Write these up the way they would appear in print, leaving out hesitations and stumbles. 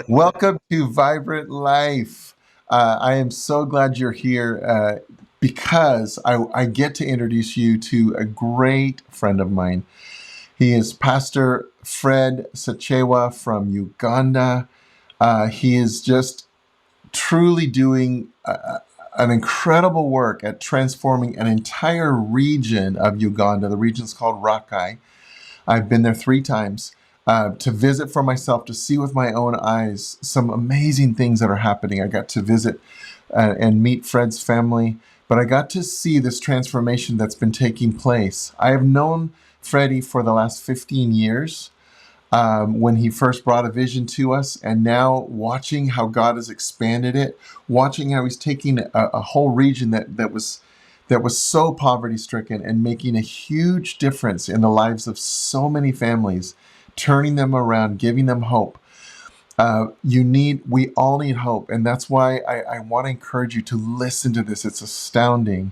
Welcome to Vibrant Life. I am so glad you're here because I get to introduce you to a great friend of mine. He is Pastor Fred Sekyewa from Uganda. He is just truly doing an incredible work at transforming an entire region of Uganda. The region's called Rakai. I've been there 3 times to visit for myself, to see with my own eyes some amazing things that are happening. I got to visit and meet Fred's family, but I got to see this transformation that's been taking place. I have known Freddie for the last 15 years when he first brought a vision to us, and now watching how God has expanded it, watching how he's taking a whole region that was so poverty stricken and making a huge difference in the lives of so many families, turning them around, giving them hope. We all need hope. And that's why I want to encourage you to listen to this. It's astounding.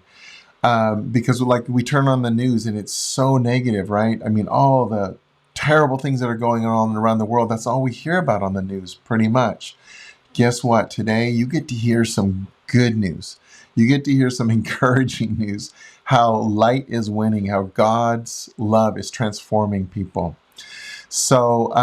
Because like we turn on the news and it's so negative, right? I mean, all the terrible things that are going on around the world, that's all we hear about on the news, pretty much. Guess what? Today, you get to hear some good news. You get to hear some encouraging news, how light is winning, how God's love is transforming people. So,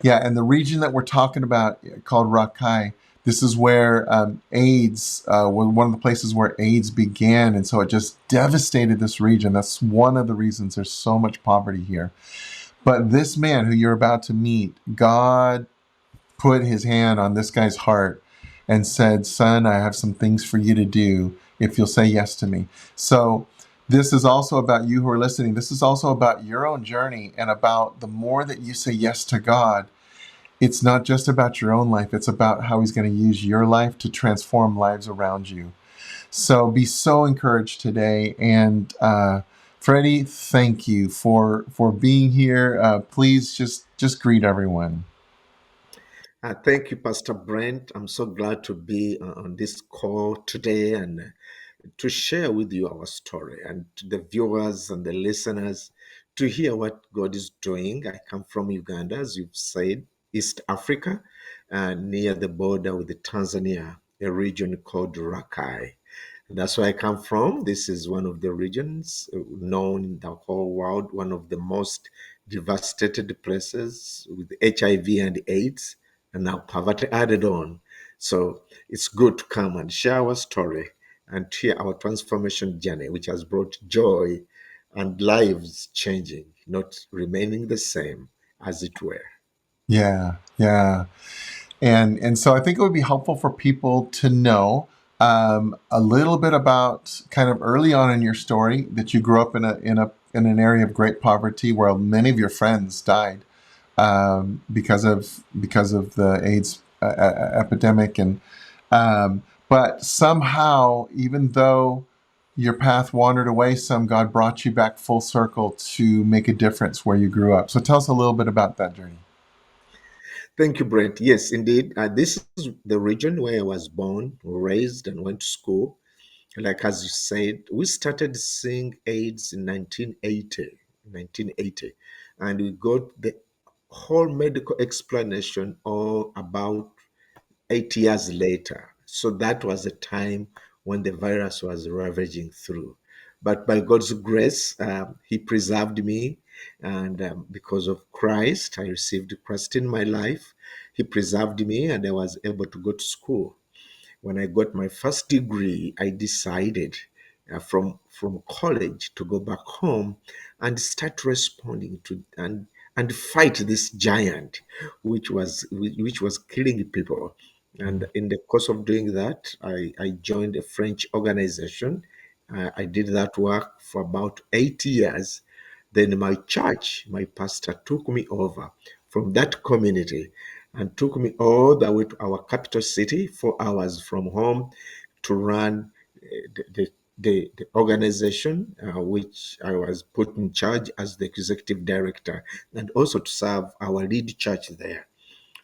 yeah, and the region that we're talking about called Rakai, this is where AIDS, one of the places where AIDS began. And so it just devastated this region. That's one of the reasons there's so much poverty here. But this man who you're about to meet, God put his hand on this guy's heart and said, "Son, I have some things for you to do if you'll say yes to me." So this is also about you who are listening. This is also about your own journey, and about the more that you say yes to God, it's not just about your own life. It's about how he's going to use your life to transform lives around you. So be so encouraged today. And Freddie, thank you for being here. Please just greet everyone. Thank you, Pastor Brent. I'm so glad to be on this call today and to share with you our story, and to the viewers and the listeners to hear what God is doing. I come from Uganda, as you've said, East Africa, near the border with Tanzania, a region called Rakai. And that's where I come from. This is one of the regions known in the whole world, one of the most devastated places with HIV and AIDS, and now poverty added on. So it's good to come and share our story and hear our transformation journey, which has brought joy and lives changing, not remaining the same as it were. Yeah, yeah. And so I think it would be helpful for people to know a little bit about kind of early on in your story that you grew up in an area of great poverty where many of your friends died because of the AIDS epidemic, and but somehow, even though your path wandered away some, God brought you back full circle to make a difference where you grew up. So tell us a little bit about that journey. Thank you, Brent. Yes, indeed. This is the region where I was born, raised, and went to school. Like as you said, we started seeing AIDS in 1980, and we got the whole medical explanation all about 8 years later. So that was the time when the virus was ravaging through. But by God's grace, He preserved me. And because of Christ, I received Christ in my life. He preserved me, and I was able to go to school. When I got my first degree, I decided from college to go back home and start responding to and fight this giant, which was killing people. And in the course of doing that, I joined a French organization. I did that work for about 8 years. Then my church, my pastor took me over from that community and took me all the way to our capital city, 4 hours from home, to run the organization, which I was put in charge as the executive director, and also to serve our lead church there.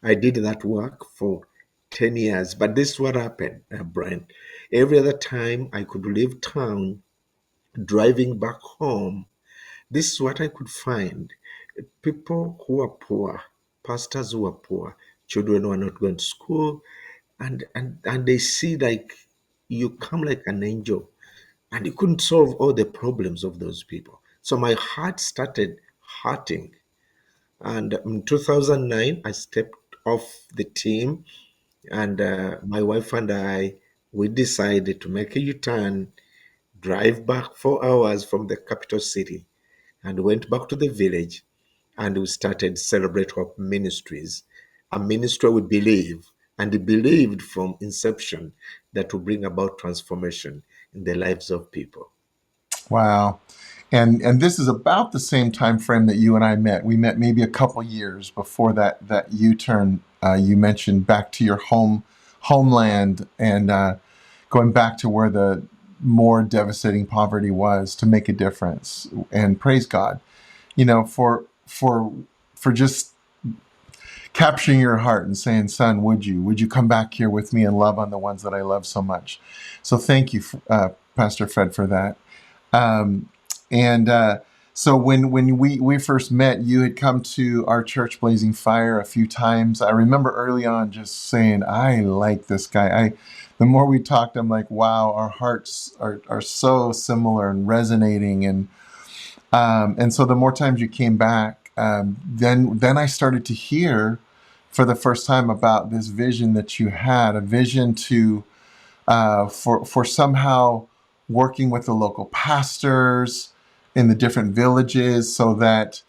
I did that work for 10 years, but this is what happened, Brian. Every other time I could leave town, driving back home, this is what I could find: people who are poor, pastors who are poor, children who are not going to school, and they see like you come like an angel, and you couldn't solve all the problems of those people. So my heart started hurting. And in 2009, I stepped off the team, and my wife and I, we decided to make a U-turn, drive back 4 hours from the capital city, and went back to the village, and we started Celebrate Hope Ministries, a ministry we believe and believed from inception that will bring about transformation in the lives of people. Wow. And this is about the same time frame that you and I met. We met maybe a couple years before that U-turn you mentioned back to your homeland and going back to where the more devastating poverty was to make a difference. And praise God, for just capturing your heart and saying, "Son, would you come back here with me and love on the ones that I love so much?" So thank you, Pastor Fred, for that. Um, and so when we first met, you had come to our church, Blazing Fire, a few times. I remember early on just saying, "I like this guy." The more we talked, I'm like, "Wow, our hearts are so similar and resonating." And so the more times you came back, then I started to hear for the first time about this vision that you had, a vision to for somehow working with the local pastors in the different villages so that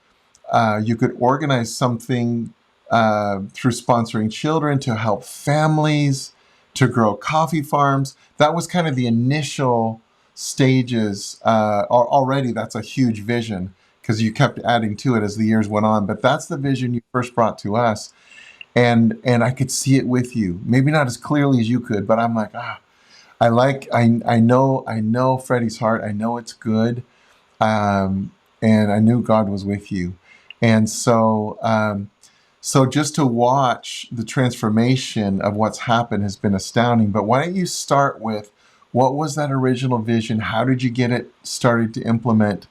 you could organize something through sponsoring children to help families to grow coffee farms. That was kind of the initial stages. Already, that's a huge vision because you kept adding to it as the years went on. But that's the vision you first brought to us, and I could see it with you. Maybe not as clearly as you could, but I'm like, I know Freddie's heart. I know it's good, and I knew God was with you, and so just to watch the transformation of what's happened has been astounding. But why don't you start with what was that original vision? How did you get it started to implementing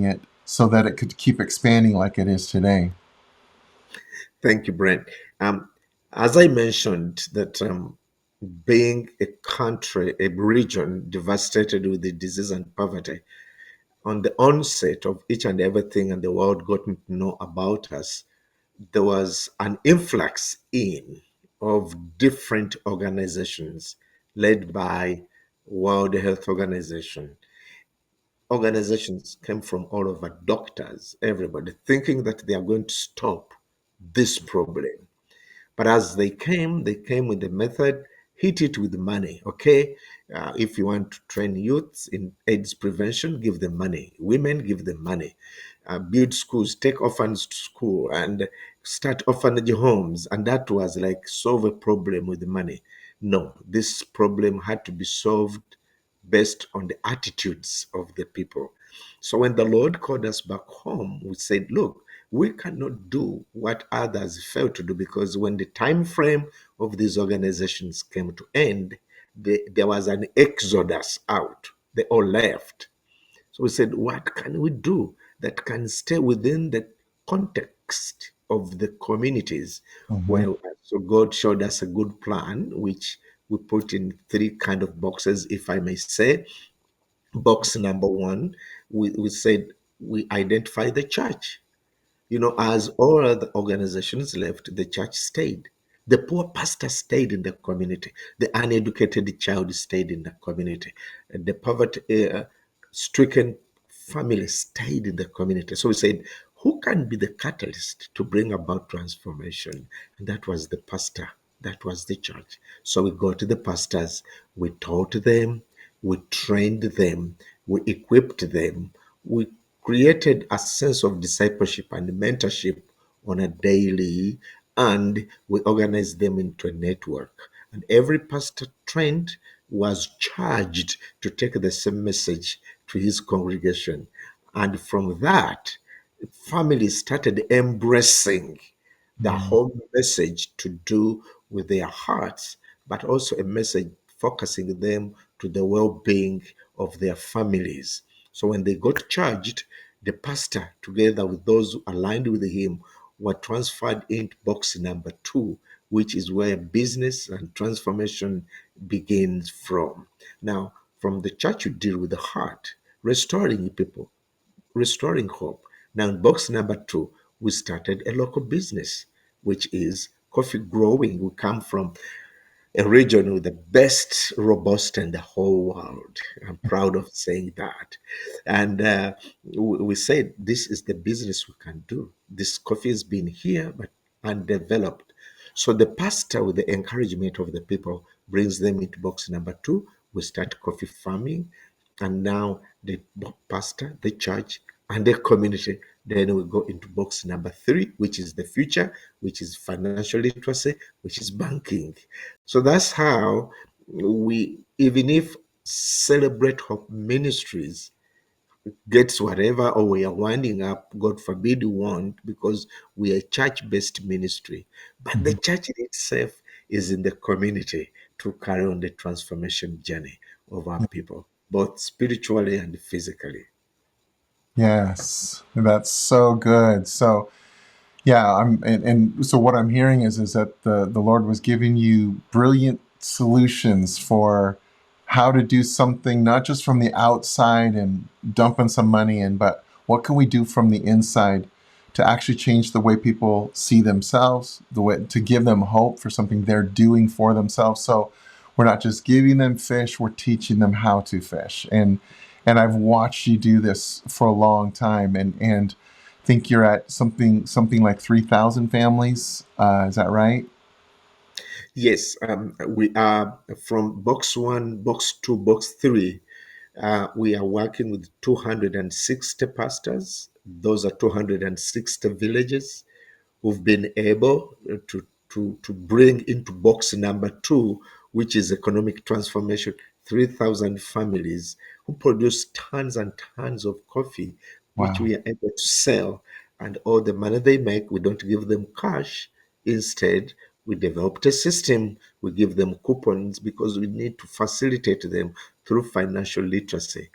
it so that it could keep expanding like it is today? Thank you, Brent. Um, as I mentioned, that being a country, a region devastated with the disease and poverty, on the onset of each and everything, and the world got to know about us, there was an influx in of different organizations led by World Health Organization. Organizations came from all over, doctors, everybody, thinking that they are going to stop this problem. But as they came with the method, hit it with money. Okay, if you want to train youths in AIDS prevention, give them money. Women, give them money. Build schools, take orphans to school, and start orphanage homes. And that was like solve a problem with the money. No, this problem had to be solved based on the attitudes of the people. So when the Lord called us back home, we said, look, we cannot do what others failed to do, because when the time frame of these organizations came to end, there was an exodus out. They all left. So we said, what can we do that can stay within the context of the communities? Mm-hmm. Well, so God showed us a good plan, which we put in three kind of boxes, if I may say. Box number one, we said we identify the church. As all other organizations left, the church stayed. The poor pastor stayed in the community. The uneducated child stayed in the community. And the poverty stricken family stayed in the community. So we said, who can be the catalyst to bring about transformation? And that was the pastor. That was the church. So we got to the pastors, we taught them, we trained them, we equipped them, we created a sense of discipleship and mentorship on a daily, and we organized them into a network. And every pastor trained was charged to take the same message to his congregation. And from that, families started embracing the whole message to do with their hearts, but also a message focusing them to the well being of their families. So when they got charged, the pastor, together with those aligned with him, were transferred into box number 2, which is where business and transformation begins from. Now, from the church, you deal with the heart, restoring people, restoring hope. Now, in box number 2, we started a local business, which is coffee growing. We come from a region with the best robust in the whole world. I'm proud of saying that. And we said, this is the business we can do. This coffee has been here, but undeveloped. So the pastor, with the encouragement of the people, brings them into box number 2. We start coffee farming. And now the pastor, the church, and the community, then we go into box number 3, which is the future, which is financial literacy, which is banking. So that's how we, even if Celebrate Hope Ministries gets whatever, or we are winding up, God forbid we won't, because we are a church-based ministry. But the Mhm. church in itself is in the community to carry on the transformation journey of our people, both spiritually and physically. Yes, that's so good. So yeah, and so what I'm hearing is that the Lord was giving you brilliant solutions for how to do something not just from the outside and dumping some money in, but what can we do from the inside to actually change the way people see themselves, the way to give them hope for something they're doing for themselves. So we're not just giving them fish, we're teaching them how to fish. And I've watched you do this for a long time, and think you're at something like 3,000 families. Is that right? Yes, we are from box 1, box 2, box 3. We are working with 260 pastors. Those are 260 villages who've been able to bring into box number 2, which is economic transformation, 3,000 families who produce tons and tons of coffee, which Wow. we are able to sell. And all the money they make, we don't give them cash. Instead, we developed a system. We give them coupons because we need to facilitate them through financial literacy.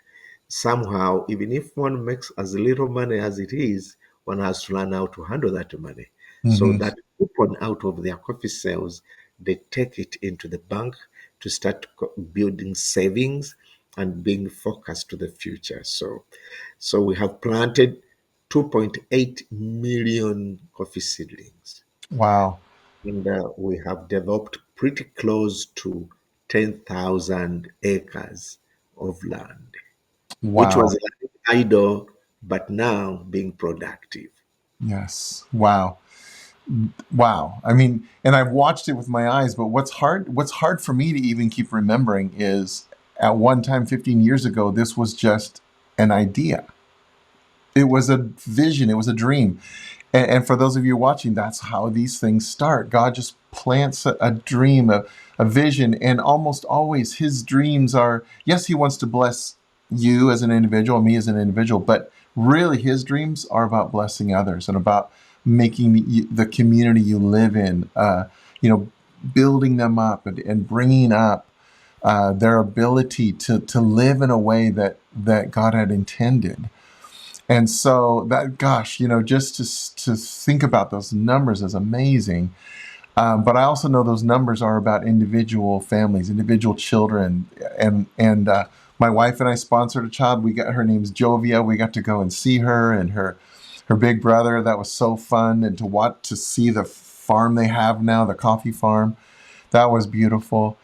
Somehow, even if one makes as little money as it is, one has to learn how to handle that money. So Hmm. that coupon out of their coffee sales, they take it into the bank to start building savings and being focused to the future. So we have planted 2.8 million coffee seedlings, Wow. and we have developed pretty close to 10,000 acres of land, which was Wow. idle, but now being productive. Yes. Wow. Wow. I mean, and I've watched it with my eyes, but what's hard for me to even keep remembering is at one time 15 years ago, this was just an idea. It was a vision, it was a dream. And for those of you watching, that's how these things start. God just plants a dream, a vision, and almost always his dreams are, yes, he wants to bless you as an individual, me as an individual, but really his dreams are about blessing others and about making the community you live in, you know, building them up and bringing up their ability to live in a way that God had intended. And so that, gosh, just to think about those numbers is amazing. But I also know those numbers are about individual families, individual children, and my wife and I sponsored a child. We got her name's Jovia. We got to go and see her and her big brother. That was so fun, and to see the farm they have now, the coffee farm. That was beautiful.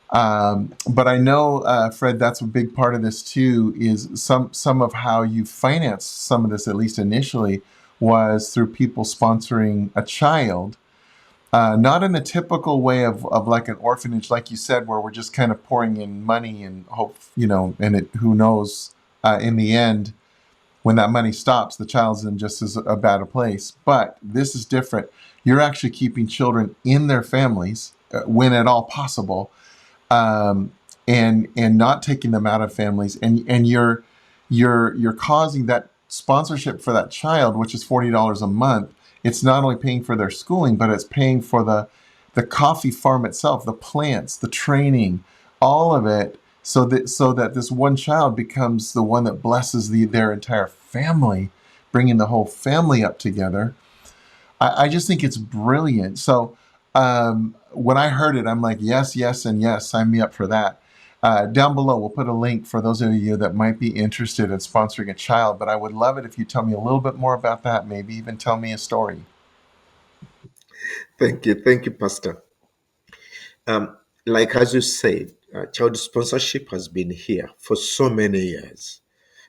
But I know, Fred, that's a big part of this too. Is some of how you finance some of this, at least initially, was through people sponsoring a child, not in the typical way of like an orphanage, like you said, where we're just kind of pouring in money and hope, and it who knows, in the end, when that money stops, the child's in just as a bad a place. But this is different. You're actually keeping children in their families when at all possible, um, and not taking them out of families, and you're causing that sponsorship for that child, which is $40 a month. It's not only paying for their schooling, but it's paying for the coffee farm itself, the plants, the training, all of it, so that this one child becomes the one that blesses their entire family, bringing the whole family up together. I just think it's brilliant. So when I heard it, I'm like, yes, yes, and yes, sign me up for that. Down below, we'll put a link for those of you that might be interested in sponsoring a child. But I would love it if you tell me a little bit more about that. Maybe even tell me a story. Thank you, Pastor. Um, like as you said, child sponsorship has been here for so many years.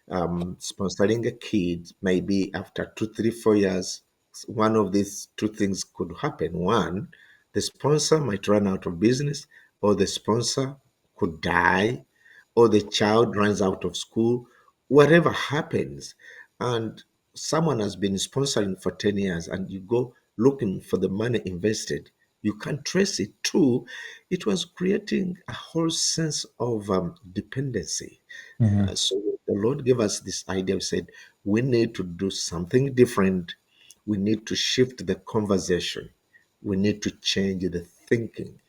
Sponsoring a kid, maybe after 2, 3, 4 years, one of these two things could happen. One, the sponsor might run out of business, or the sponsor could die, or the child runs out of school, whatever happens. And someone has been sponsoring for 10 years, and you go looking for the money invested. You can't trace it. Two, it was creating a whole sense of dependency. Hmm. So the Lord gave us this idea. We said we need to do something different. We need to shift the conversation. We need to change the thinking.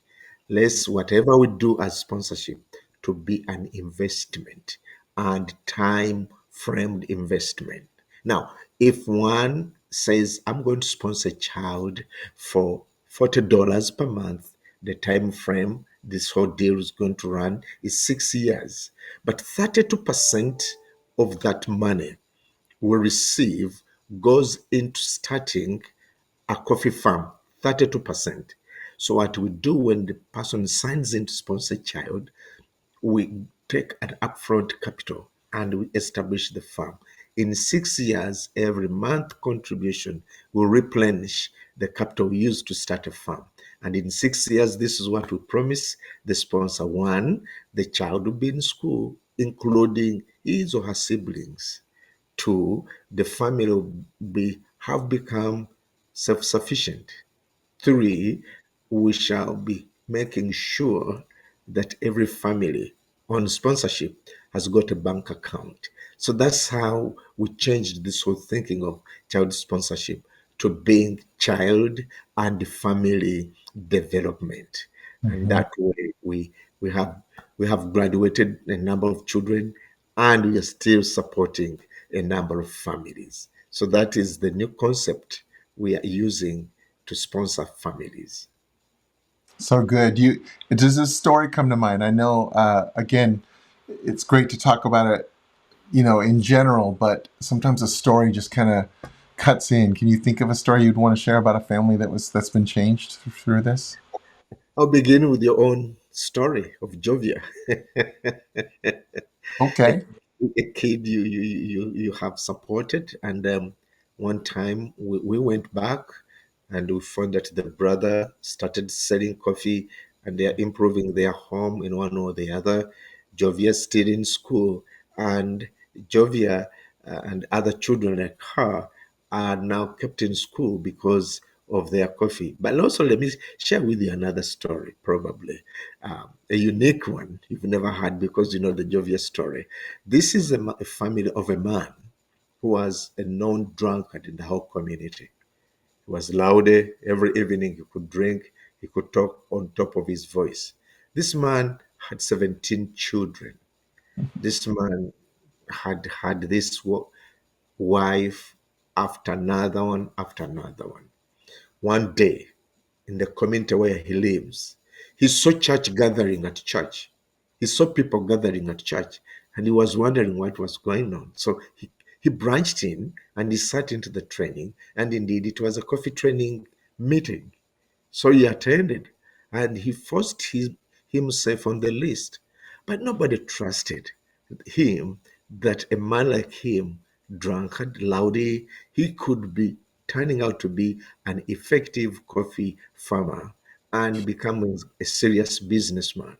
Let's, whatever we do as sponsorship, to be an investment and time framed investment. Now, if one says, I'm going to sponsor a child for $40 per month, the time frame this whole deal is going to run is 6 years. But 32% of that money we receive goes into starting a coffee farm, 32%. So what we do when the person signs in to sponsor a child, we take an upfront capital and we establish the farm. In 6 years, every month contribution will replenish the capital used to start a farm. And in 6 years, this is what we promise the sponsor. One, the child will be in school, including his or her siblings. Two, the family will have become self-sufficient. Three, we shall be making sure that every family on sponsorship has got a bank account. So that's how we changed this whole thinking of child sponsorship to being child and family development. And Hmm. that way we have graduated a number of children, and we are still supporting a number of families. So that is the new concept we are using to sponsor families. So good. You does this story come to mind? I know. Again, it's great to talk about it, in general, but sometimes a story just kind of cuts in. Can you think of a story you'd want to share about a family that's been changed through this? I'll begin with your own story of Jovia, a, Okay. a kid you have supported. And one time we went back and we found that the brother started selling coffee and they're improving their home in one or the other. Jovia still in school, and Jovia and other children like her are now kept in school because of their coffee. But also, let me share with you another story, probably a unique one you've never had, because you know the Jovia story. This is a family of a man who was a known drunkard in the whole community. He was louder every evening. He could drink, he could talk on top of his voice. This man had 17 children. This man had this wife after another one after another one. One day, in the community where he lives, he saw church gathering at church. He saw people gathering at church, and he was wondering what was going on. So he branched in and he sat into the training. And indeed, it was a coffee training meeting. So he attended and he forced himself on the list. But nobody trusted him that a man like him, drunkard, loudy, he could be turning out to be an effective coffee farmer and becoming a serious businessman.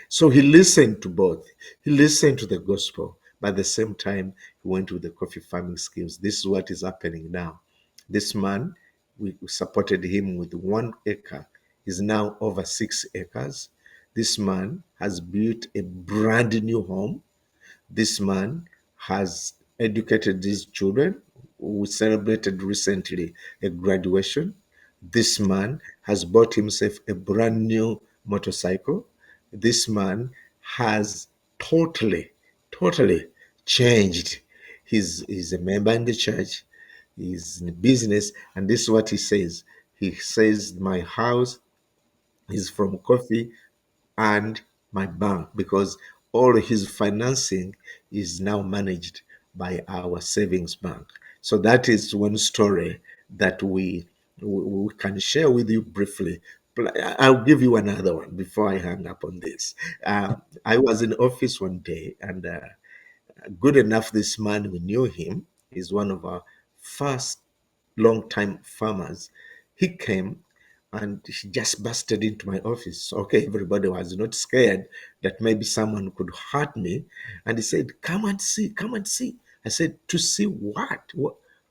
So he listened to both. He listened to the gospel, but at the same time, he went with the coffee farming skills. This is what is happening now. This man, we supported him with 1 acre, is now over 6 acres. This man has built a brand new home. This man has educated these children. We celebrated recently a graduation. This man has bought himself a brand new motorcycle. This man has totally, totally changed. He's a member in the church. He's in business, and this is what he says. He says, "My house is from coffee and my bank," because all his financing is now managed by our savings bank. So that is one story that we can share with you briefly. But I'll give you another one before I hang up on this. I was in office one day, and good enough, this man, we knew him. He's one of our first long-time farmers. He came and he just busted into my office. Okay, everybody was not scared that maybe someone could hurt me. And he said, "Come and see, come and see." I said, "To see what?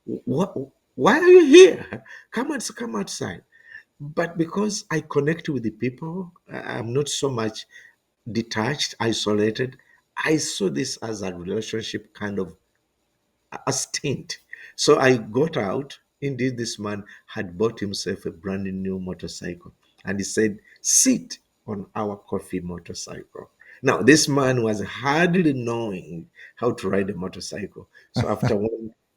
What, why are you here? Come and come outside." But because I connect with the people, I'm not so much detached, isolated. I saw this as a relationship kind of a stint. So I got out. Indeed, this man had bought himself a brand new motorcycle. And he said, "Sit on our coffee motorcycle." Now, this man was hardly knowing how to ride a motorcycle. So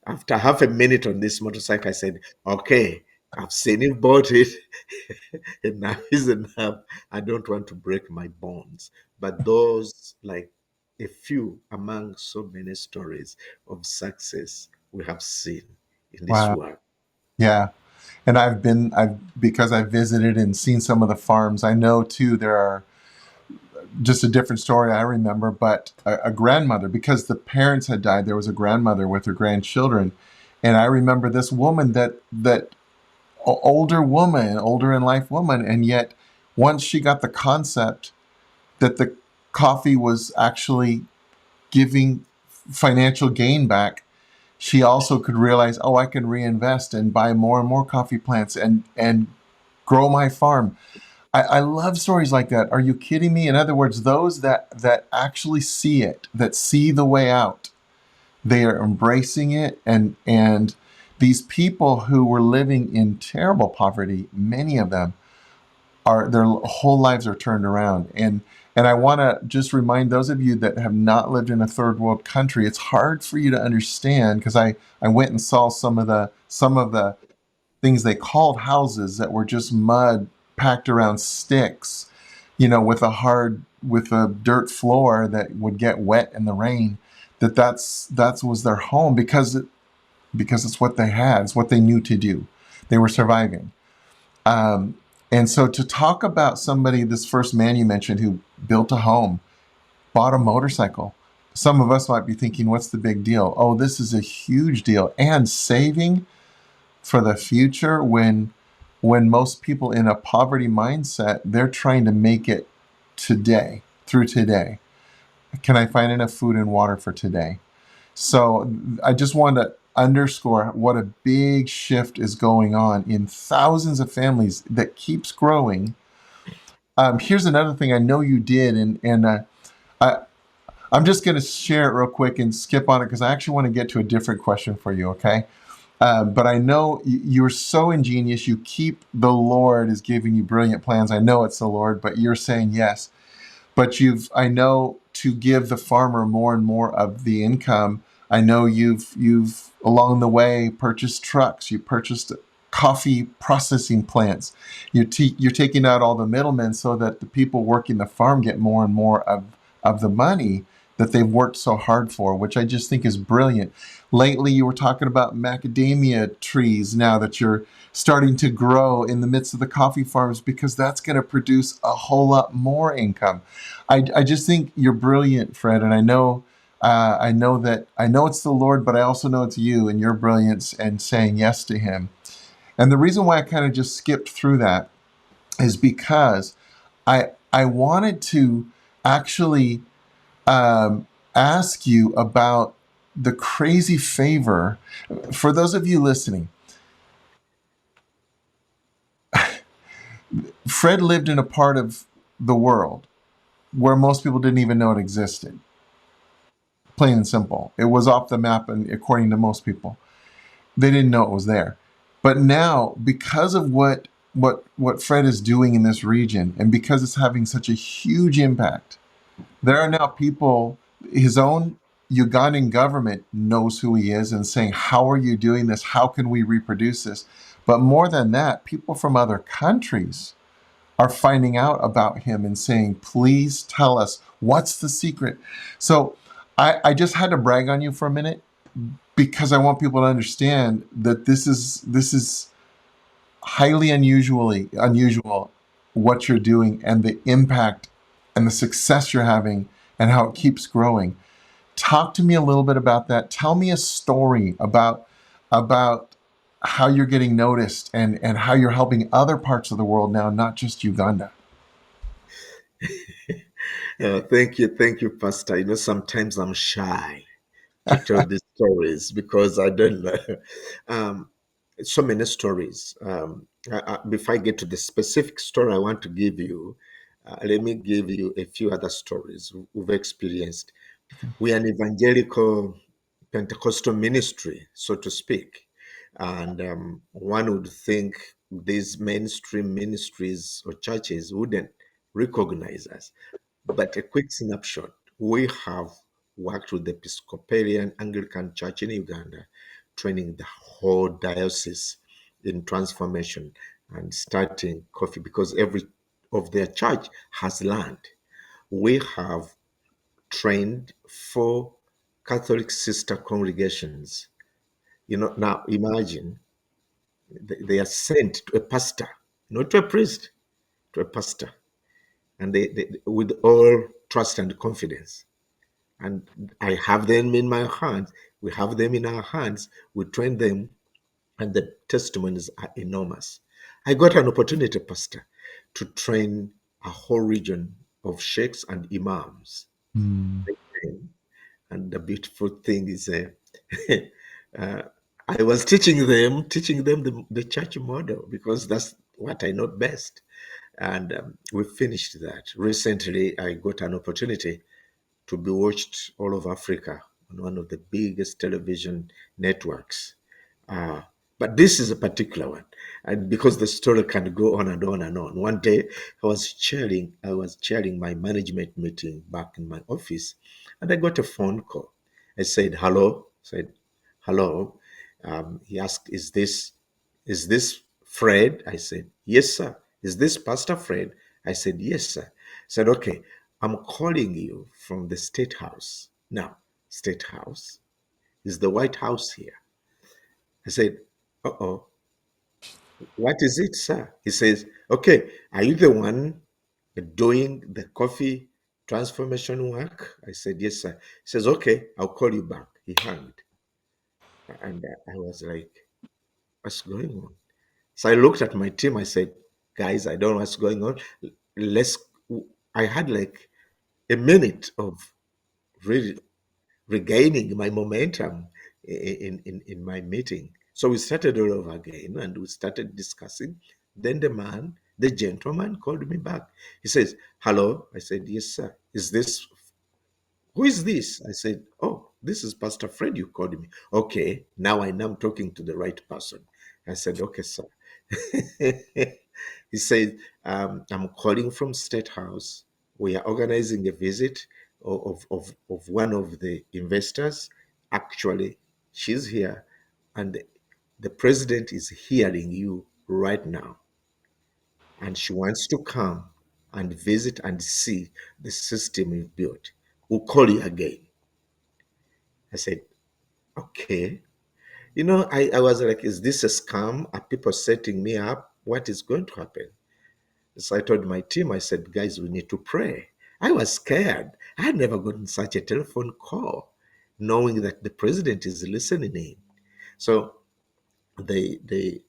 after half a minute on this motorcycle, I said, "Okay, I've seen you bought it. Enough is enough. I don't want to break my bonds." But those, like a few among so many stories of success we have seen in this Wow. world. Yeah. And I've because I visited and seen some of the farms. I know too there are just a different story I remember, but a grandmother, because the parents had died, there was a grandmother with her grandchildren. And I remember this woman that older woman, older in life woman, and yet once she got the concept that the coffee was actually giving financial gain back, she also could realize, oh, I can reinvest and buy more and more coffee plants and grow my farm. I love stories like that. Are you kidding me? In other words, those that actually see it, that see the way out, they are embracing it, and these people who were living in terrible poverty, many of them are their whole lives are turned around. And I want to just remind those of you that have not lived in a third world country, it's hard for you to understand because I went and saw some of the things they called houses that were just mud packed around sticks, with a dirt floor that would get wet in the rain. That was their home because it's what they had, it's what they knew to do. They were surviving. And so to talk about somebody, this first man you mentioned who built a home, bought a motorcycle, some of us might be thinking, what's the big deal? Oh, this is a huge deal. And saving for the future when most people in a poverty mindset, they're trying to make it today, through today. Can I find enough food and water for today? So I just want to underscore what a big shift is going on in thousands of families that keeps growing. Here's another thing I know you did, and I, I'm just going to share it real quick and skip on it because I actually want to get to a different question for you, okay? But I know you're so ingenious. You keep the Lord is giving you brilliant plans. I know it's the Lord, but you're saying yes. But I know, to give the farmer more and more of the income. I know you've along the way purchased trucks. You purchased coffee processing plants. You're taking out all the middlemen so that the people working the farm get more and more of the money that they've worked so hard for, which I just think is brilliant. Lately, you were talking about macadamia trees now that you're starting to grow in the midst of the coffee farms because that's going to produce a whole lot more income. I just think you're brilliant, Fred, and I know it's the Lord, but I also know it's you and your brilliance and saying yes to Him. And the reason why I kind of just skipped through that is because I wanted to actually ask you about the crazy favor. For those of you listening, Fred lived in a part of the world where most people didn't even know it existed. Plain and simple. It was off the map, and according to most people, they didn't know it was there. But now, because of what Fred is doing in this region, and because it's having such a huge impact, there are now people, his own Ugandan government knows who he is and saying, how are you doing this? How can we reproduce this? But more than that, people from other countries are finding out about him and saying, please tell us what's the secret. So I just had to brag on you for a minute because I want people to understand that this is highly unusual what you're doing and the impact and the success you're having and how it keeps growing. Talk to me a little bit about that. Tell me a story about how you're getting noticed and how you're helping other parts of the world now, not just Uganda. Thank you, Pastor. You know, sometimes I'm shy to tell these stories because I don't know. Um, so many stories. Before I get to the specific story I want to give you, let me give you a few other stories we've experienced. We are an evangelical Pentecostal ministry, so to speak. And one would think these mainstream ministries or churches wouldn't recognize us. But a quick snapshot, we have worked with the Episcopalian Anglican Church in Uganda, training the whole diocese in transformation and starting coffee because every of their church has land. We have trained 4 Catholic sister congregations. You know, now imagine they are sent to a pastor, not to a priest, to a pastor, and they with all trust and confidence. And I have them in my hands. We have them in our hands. We train them, and the testimonies are enormous. I got an opportunity, Pastor, to train a whole region of sheikhs and imams. Mm. And the beautiful thing is, uh, I was teaching them the church model because that's what I know best. And we finished that. Recently, I got an opportunity to be watched all over Africa on one of the biggest television networks. Uh, but this is a particular one, and because the story can go on and on and on. One day, I was chairing my management meeting back in my office, and I got a phone call. I said, "Hello." I said, "Hello." He asked, "Is this Fred?" I said, "Yes, sir." "Is this Pastor Fred?" I said, "Yes, sir." He said, "Okay, I'm calling you from the State House." Now, State House is the White House here. I said, "Uh-oh, what is it, sir?" He says, "Okay, are you the one doing the coffee transformation work?" I said, "Yes, sir." He says, "Okay, I'll call you back." He hung. And I was like, "What's going on?" So I looked at my team. I said, "Guys, I don't know what's going on. Let's." I had like a minute of really regaining my momentum in my meeting. So we started all over again and we started discussing. Then the gentleman called me back. He says, "Hello." I said, "Yes, sir." Who is this?" I said, "Oh, this is Pastor Fred. You called me." "Okay, now I know I'm talking to the right person." I said, "Okay, sir." He said, "I'm calling from State House. We are organizing a visit of one of the investors. Actually, she's here, and the president is hearing you right now, and she wants to come and visit and see the system we've built. We'll call you again." I said, "Okay." I was like, is this a scam? Are people setting me up? What is going to happen? So I told my team, I said, "Guys, we need to pray." I was scared. I had never gotten such a telephone call, knowing that the president is listening in. So they they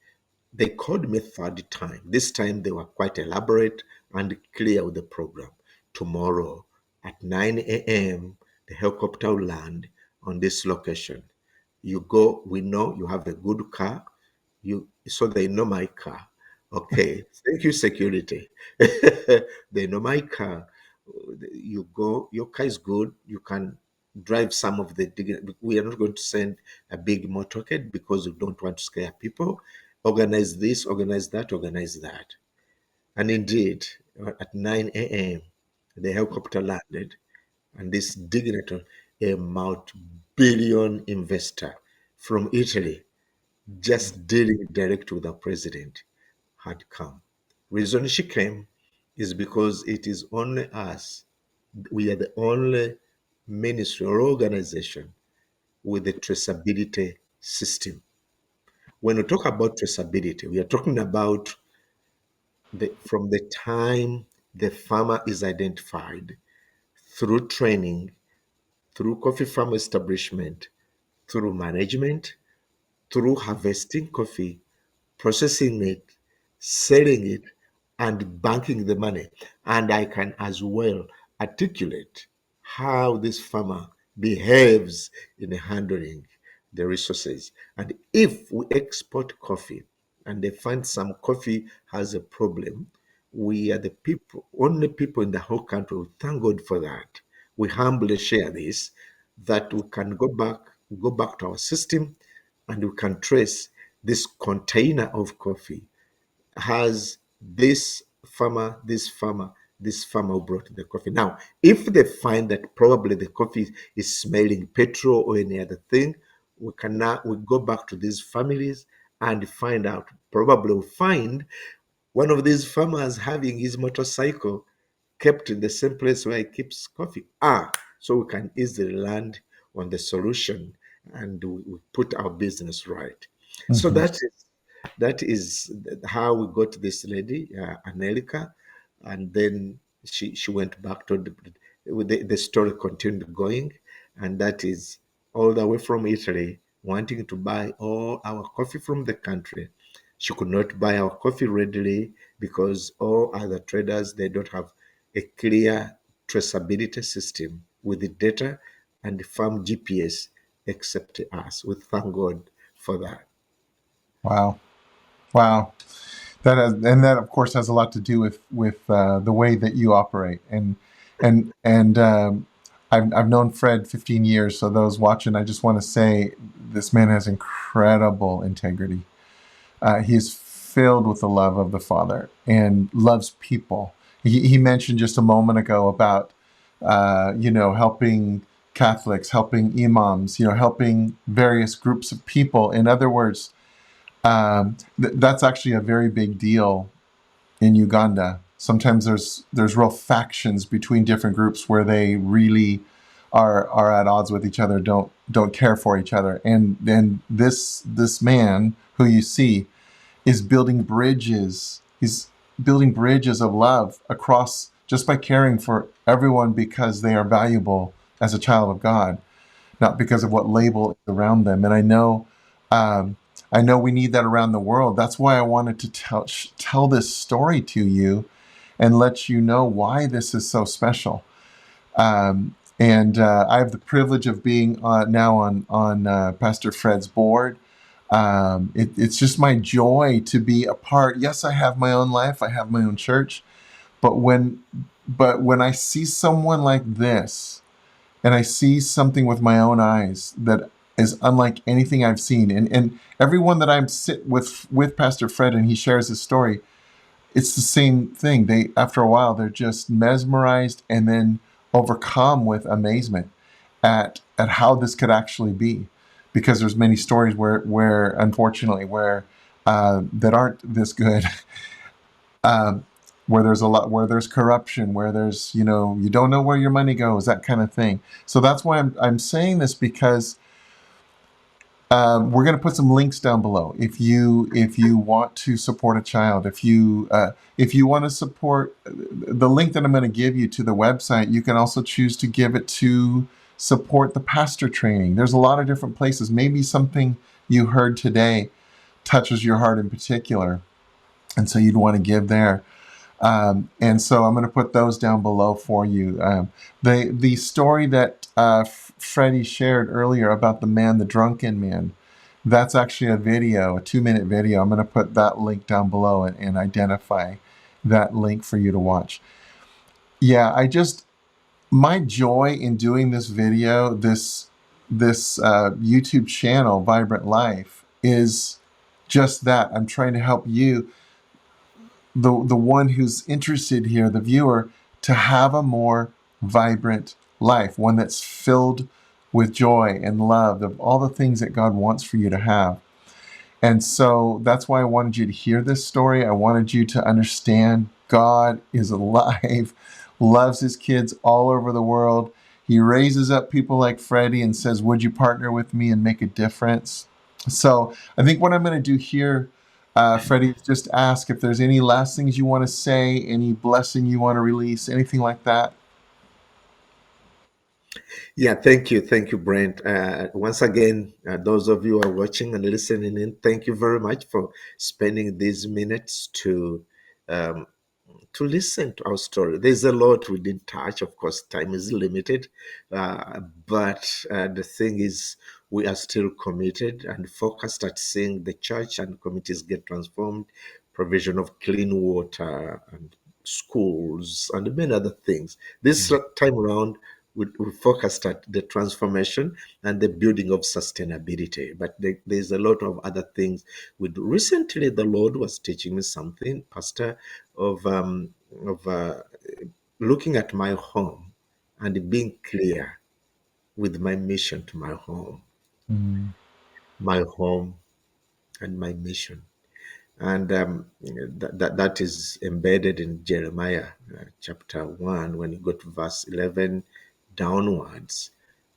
they called me third time. This time they were quite elaborate and clear with the program. "Tomorrow at 9 a.m., the helicopter will land on this location. You go, we know you have a good car. So they know my car. Okay, thank you, security. They know my car. You go, your car is good. You can drive some of the we are not going to send a big motorcade because we don't want to scare people. Organize this, organize that, organize that." And indeed, at 9 a.m., the helicopter landed, and this dignitary. a multi-billion investor from Italy, just dealing direct with the president, had come. Reason she came is because it is only us. We are the only ministry or organization with a traceability system. When we talk about traceability, we are talking about from the time the farmer is identified through training, through coffee farm establishment, through management, through harvesting coffee, processing it, selling it, and banking the money. And I can as well articulate how this farmer behaves in handling the resources. And if we export coffee and they find some coffee has a problem, we are the people, only people in the whole country. Thank God for that. We humbly share this, that we can go back to our system, and we can trace this container of coffee has this farmer who brought the coffee. Now, if they find that probably the coffee is smelling petrol or any other thing, we go back to these families and find out. Probably we'll find one of these farmers having his motorcycle kept in the same place where he keeps coffee. So we can easily land on the solution, and we put our business right. So Mhm. that is how we got this lady, Anelika, and then she went back to the story continued going, and that is all the way from Italy, wanting to buy all our coffee from the country. She could not buy our coffee readily because all other traders, they don't have a clear traceability system with the data and the farm GPS except us. We thank God for that. Wow. Wow. That has, and that of course has a lot to do with the way that you operate. And I've known Fred 15 years. So those watching, I just want to say this man has incredible integrity. He is filled with the love of the Father and loves people. He mentioned just a moment ago about helping Catholics, helping imams, helping various groups of people. In other words, that's actually a very big deal in Uganda. Sometimes there's real factions between different groups where they really are at odds with each other, don't care for each other. And then this man who you see is building bridges. He's building bridges of love across just by caring for everyone because they are valuable as a child of God, not because of what label is around them. And um, I know we need that around the world. That's why I wanted to tell this story to you and let you know why this is so special. And I have the privilege of being now on Pastor Fred's board. It's just my joy to be a part. Yes, I have my own life. I have my own church. But when I see someone like this, and I see something with my own eyes that is unlike anything I've seen, and everyone that I'm sit with Pastor Fred and he shares his story, it's the same thing. They, after a while, they're just mesmerized and then overcome with amazement at how this could actually be, because there's many stories where unfortunately where that aren't this good. um, where there's a lot, where there's corruption, where there's, you don't know where your money goes, that kind of thing. So that's why I'm saying this, because we're going to put some links down below. If you want to support a child, if you want to support the link that I'm going to give you to the website, you can also choose to give it to support the pastor training. There's a lot of different places. Maybe something you heard today touches your heart in particular, and so you'd want to give there. And so I'm going to put those down below for you. The story that Freddie shared earlier about the drunken man, that's actually a video, a 2-minute video. I'm going to put that link down below and identify that link for you to watch. Yeah, my joy in doing this video, this YouTube channel, Vibrant Life, is just that. I'm trying to help you, the one who's interested here, the viewer, to have a more vibrant life, one that's filled with joy and love, of all the things that God wants for you to have. And so that's why I wanted you to hear this story. I wanted you to understand God is alive, loves his kids all over the world. He raises up people like Freddie and says, would you partner with me and make a difference? So I think what I'm going to do here, Freddie, is just ask if there's any last things you want to say, any blessing you want to release, anything like that. Yeah, thank you, Brent. Once again, those of you who are watching and listening in, thank you very much for spending these minutes um, to listen to our story. There's a lot we didn't touch. Of course, time is limited, but the thing is, we are still committed and focused at seeing the church and communities get transformed, provision of clean water and schools and many other things. This time around, we focused at the transformation and the building of sustainability. But there's a lot of other things we do. Recently, the Lord was teaching me something, Pastor, of looking at my home and being clear with my mission to Mm-hmm. my home and my mission. And that is embedded in Jeremiah chapter 1, when you go to verse 11 downwards.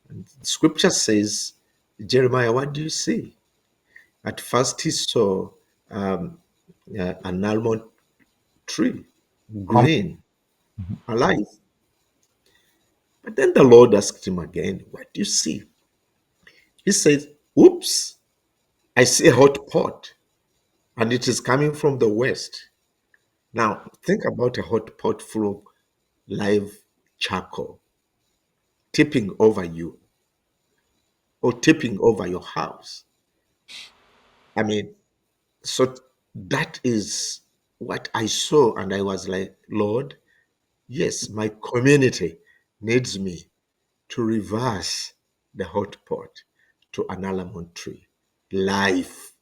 And scripture says, Jeremiah, what do you see? At first, he saw um, an almond tree, green, alive. But then the Lord asked him again, what do you see? He says, oops, I see a hot pot, and it is coming from the west. Now, think about a hot pot full of live charcoal tipping over you or tipping over your house. I mean, so that is what I saw, and I was like, Lord, yes, my community needs me to reverse the hot pot to an almond tree. Life,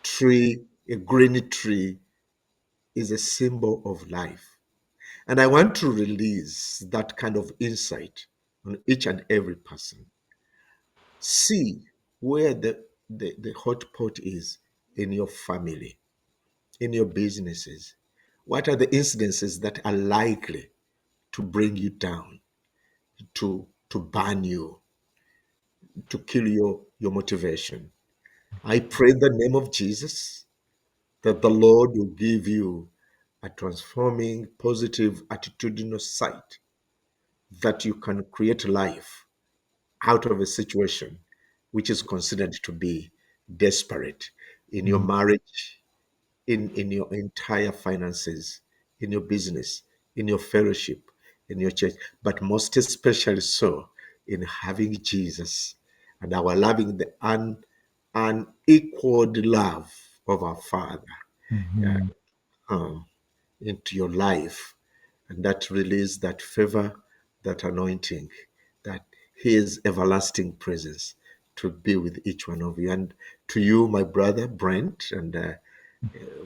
tree, a green tree is a symbol of life. And I want to release that kind of insight on each and every person. See where the hot pot is in your family, in your businesses. What are the incidences that are likely to bring you down, to burn you, to kill your motivation? I pray in the name of Jesus that the Lord will give you a transforming, positive, attitudinal sight that you can create life out of a situation which is considered to be desperate in your marriage, in your entire finances, in your business, in your fellowship, in your church, but most especially so in having Jesus and our loving the unequaled love of our Father Mm-hmm. come into your life, and that release, that favor, that anointing, that His everlasting presence to be with each one of you. And to you, my brother Brent, and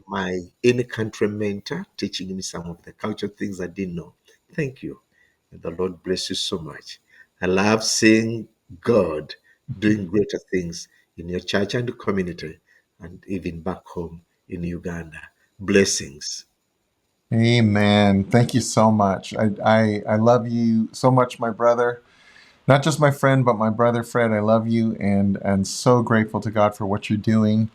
my in-country mentor, teaching me some of the cultural things I didn't know. Thank you. And the Lord bless you so much. I love seeing God doing greater things in your church and community, and even back home in Uganda. Blessings. Amen. Thank you so much. I love you so much, my brother. Not just my friend, but my brother Fred. I love you and so grateful to God for what you're doing.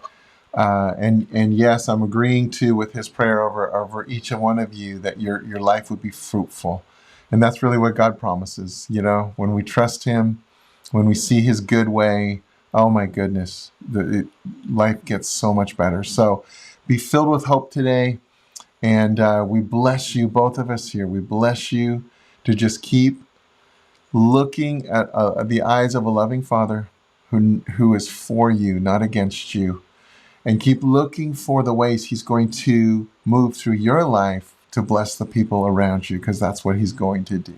And yes, I'm agreeing too with his prayer over each and one of you that your life would be fruitful. And that's really what God promises. You know, when we trust him, when we see his good way, oh my goodness, life gets so much better. So be filled with hope today. And we bless you, both of us here. We bless you to just keep looking at the eyes of a loving Father who is for you, not against you. And keep looking for the ways he's going to move through your life to bless the people around you, because that's what he's going to do.